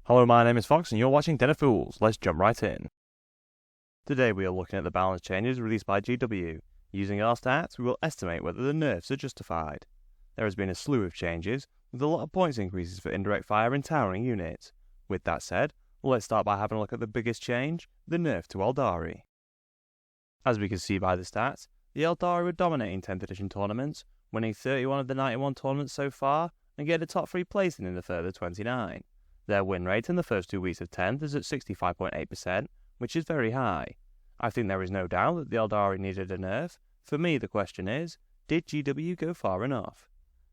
Hello, my name is Fox and you're watching Den of Fools. Let's jump right in. Today we are looking at the balance changes released by GW. Using our stats, we will estimate whether the nerfs are justified. There has been a slew of changes, with a lot of points increases for indirect fire and towering units. With that said, let's start by having a look at the biggest change, the nerf to AELDARI. As we can see by the stats, the AELDARI were dominating 10th edition tournaments, winning 31 of the 91 tournaments so far, and getting a top 3 placing in the further 29. Their win rate in the first 2 weeks of 10th is at 65.8%, which is very high. I think there is no doubt that the AELDARI needed a nerf. For me, the question is, did GW go far enough?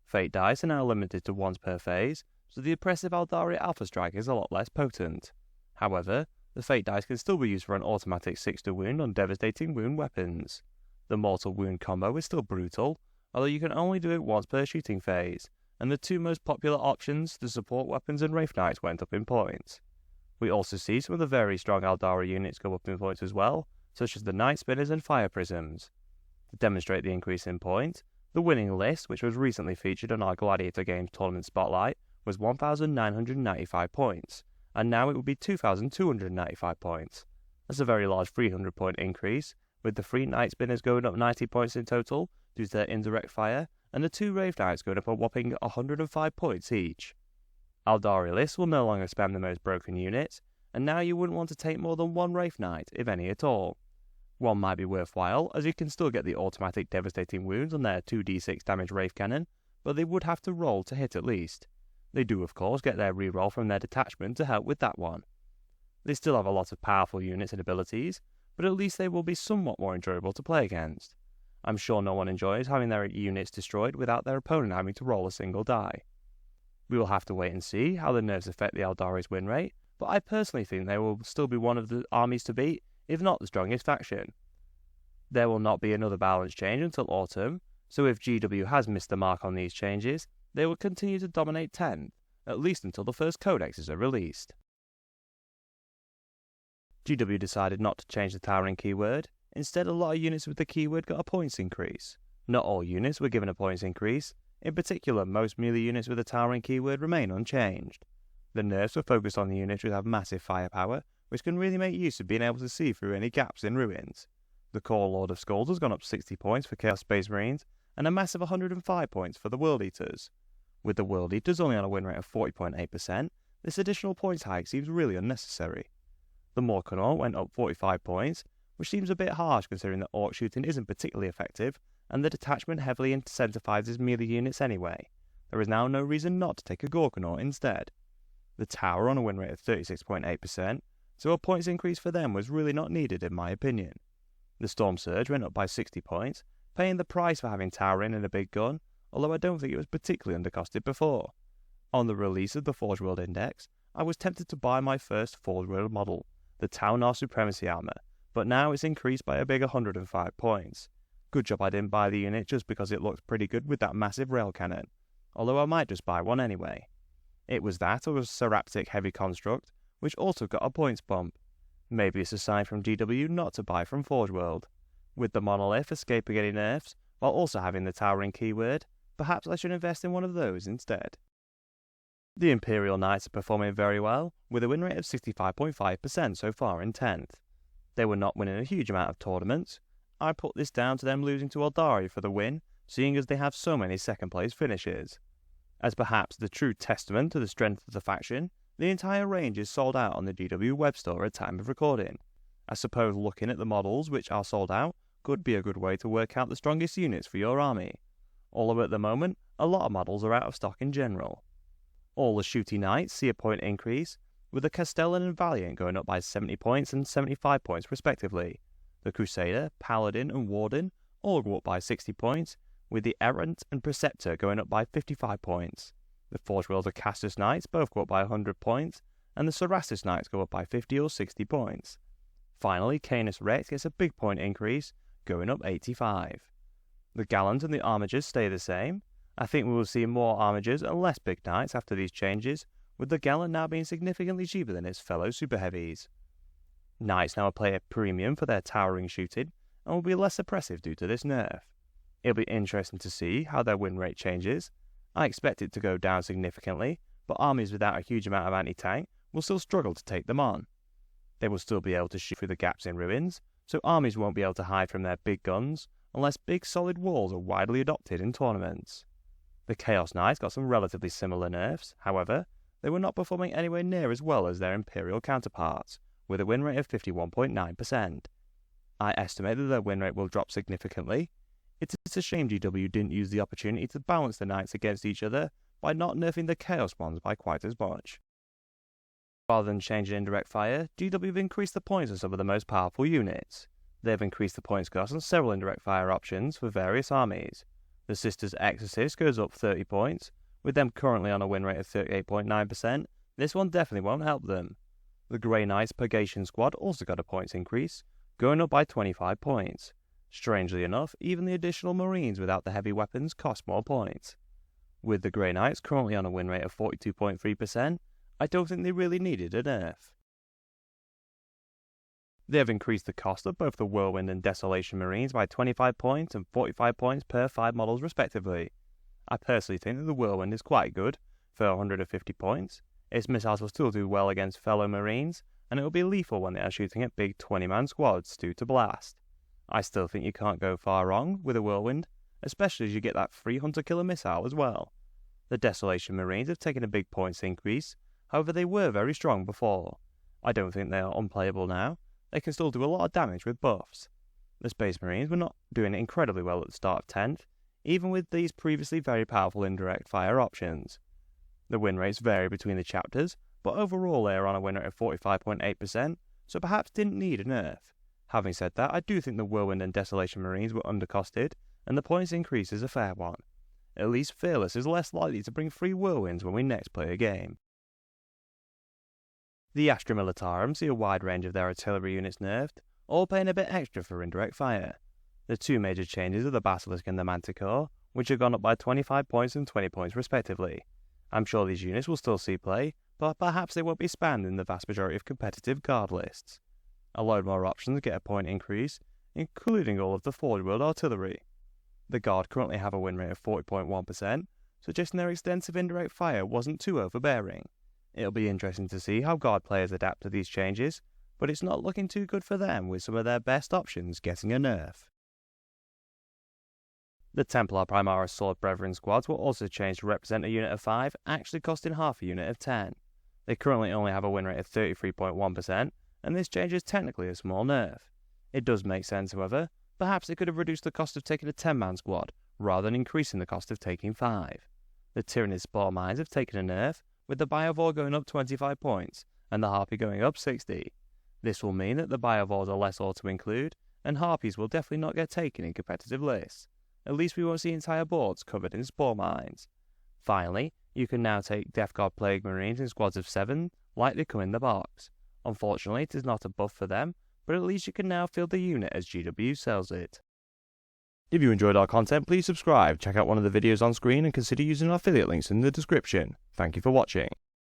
Fate dice are now limited to once per phase, so the oppressive AELDARI Alpha Strike is a lot less potent. However, the Fate dice can still be used for an automatic 6 wound on devastating wound weapons. The Mortal Wound combo is still brutal, although you can only do it once per shooting phase, and the 2 most popular options, the support weapons and Wraith Knights, went up in points. We also see some of the very strong AELDARI units go up in points as well, such as the Night Spinners and Fire Prisms. To demonstrate the increase in points, the winning list, which was recently featured on our Gladiator Games Tournament Spotlight, was 1,995 points, and now it will be 2,295 points. That's a very large 300 point increase, with the 3 Night Spinners going up 90 points in total due to their indirect fire, and the 2 Wraith Knights going up a whopping 105 points each. AELDARI lists will no longer spam the most broken units, and now you wouldn't want to take more than 1 Wraith Knight, if any at all. One might be worthwhile, as you can still get the automatic devastating wounds on their 2d6 damage Wraith Cannon, but they would have to roll to hit at least. They do of course get their reroll from their detachment to help with that one. They still have a lot of powerful units and abilities, but at least they will be somewhat more enjoyable to play against. I'm sure no one enjoys having their units destroyed without their opponent having to roll a single die. We will have to wait and see how the nerfs affect the AELDARI's win rate, but I personally think they will still be one of the armies to beat, if not the strongest faction. There will not be another balance change until autumn, so if GW has missed the mark on these changes, they will continue to dominate 10th, at least until the first codexes are released. GW decided not to change the towering keyword. Instead, a lot of units with the keyword got a points increase. Not all units were given a points increase. In particular, most melee units with a towering keyword remain unchanged. The nerfs were focused on the units which have massive firepower, which can really make use of being able to see through any gaps in ruins. The core Lord of Skulls has gone up 60 points for Chaos Space Marines, and a massive 105 points for the World Eaters. With the World Eaters only on a win rate of 40.8%, this additional points hike seems really unnecessary. The Morkanor went up 45 points, which seems a bit harsh considering that orc shooting isn't particularly effective, and the detachment heavily incentivizes melee units anyway. There is now no reason not to take a Gorkanor instead. The Tower on a win rate of 36.8%, so a points increase for them was really not needed in my opinion. The Storm Surge went up by 60 points, paying the price for having Towering and a big gun, although I don't think it was particularly undercosted before. On the release of the Forge World Index, I was tempted to buy my first Forge World model, the Taunar Supremacy Armor, but now it's increased by a big 105 points. Good job I didn't buy the unit just because it looked pretty good with that massive rail cannon, although I might just buy one anyway. It was that or a Seraptic Heavy Construct, which also got a points bump. Maybe it's a sign from GW not to buy from Forge World. With the Monolith escaping any nerfs, while also having the towering keyword, perhaps I should invest in one of those instead. The Imperial Knights are performing very well, with a win rate of 65.5% so far in 10th. They were not winning a huge amount of tournaments. I put this down to them losing to AELDARI for the win, seeing as they have so many second place finishes. As perhaps the true testament to the strength of the faction, the entire range is sold out on the GW web store at time of recording. I suppose looking at the models which are sold out could be a good way to work out the strongest units for your army. Although at the moment, a lot of models are out of stock in general. All the Shooty Knights see a point increase, with the Castellan and Valiant going up by 70 points and 75 points respectively. The Crusader, Paladin and Warden all go up by 60 points, with the Errant and Preceptor going up by 55 points. The Forge World of Castus Knights both go up by 100 points, and the Cerastus Knights go up by 50 or 60 points. Finally, Canis Rex gets a big point increase, going up 85. The Gallant and the Armigers stay the same. I think we will see more Armigers and less Big Knights after these changes, with the Gallant now being significantly cheaper than its fellow Super Heavies. Knights now play a premium for their towering shooting, and will be less oppressive due to this nerf. It'll be interesting to see how their win rate changes. I expect it to go down significantly, but armies without a huge amount of anti-tank will still struggle to take them on. They will still be able to shoot through the gaps in ruins, so armies won't be able to hide from their big guns unless big solid walls are widely adopted in tournaments. The Chaos Knights got some relatively similar nerfs, however, they were not performing anywhere near as well as their Imperial counterparts, with a win rate of 51.9%. I estimate that their win rate will drop significantly. It's a shame GW didn't use the opportunity to balance the Knights against each other by not nerfing the Chaos ones by quite as much. Rather than changing indirect fire, GW have increased the points on some of the most powerful units. They have increased the points cost on several indirect fire options for various armies. The Sisters Exorcist goes up 30 points, with them currently on a win rate of 38.9%, this one definitely won't help them. The Grey Knights Purgation Squad also got a points increase, going up by 25 points. Strangely enough, even the additional Marines without the heavy weapons cost more points. With the Grey Knights currently on a win rate of 42.3%, I don't think they really needed a nerf. They have increased the cost of both the Whirlwind and Desolation Marines by 25 points and 45 points per 5 models respectively. I personally think that the Whirlwind is quite good, for 150 points. Its missiles will still do well against fellow Marines, and it will be lethal when they are shooting at big 20-man squads due to blast. I still think you can't go far wrong with a Whirlwind, especially as you get that free Hunter Killer missile as well. The Desolation Marines have taken a big points increase, however they were very strong before. I don't think they are unplayable now, they can still do a lot of damage with buffs. The Space Marines were not doing incredibly well at the start of 10th, even with these previously very powerful indirect fire options. The win rates vary between the chapters, but overall they are on a win rate of 45.8%, so perhaps didn't need a nerf. Having said that, I do think the Whirlwind and Desolation Marines were undercosted, and the points increase is a fair one. At least Fearless is less likely to bring 3 Whirlwinds when we next play a game. The ASTRA Militarum see a wide range of their artillery units nerfed, all paying a bit extra for indirect fire. The 2 major changes are the Basilisk and the Manticore, which have gone up by 25 points and 20 points respectively. I'm sure these units will still see play, but perhaps they won't be spanned in the vast majority of competitive guard lists. A load more options get a point increase, including all of the Forge World artillery. The Guard currently have a win rate of 40.1%, suggesting their extensive indirect fire wasn't too overbearing. It'll be interesting to see how Guard players adapt to these changes, but it's not looking too good for them with some of their best options getting a nerf. The Templar Primaris Sword Brethren squads were also changed to represent a unit of 5, actually costing half a unit of 10. They currently only have a win rate of 33.1%, and this change is technically a small nerf. It does make sense, however. Perhaps it could have reduced the cost of taking a 10-man squad, rather than increasing the cost of taking 5. The Tyrannid Spore Mines have taken a nerf, with the Biovore going up 25 points, and the Harpy going up 60. This will mean that the Biovores are less auto-include, and Harpies will definitely not get taken in competitive lists. At least we won't see entire boards covered in Spore Mines. Finally, you can now take Death God Plague Marines in squads of 7, like they come in the box. Unfortunately, it is not a buff for them, but at least you can now field the unit as GW sells it. If you enjoyed our content, please subscribe, check out one of the videos on screen and consider using our affiliate links in the description. Thank you for watching.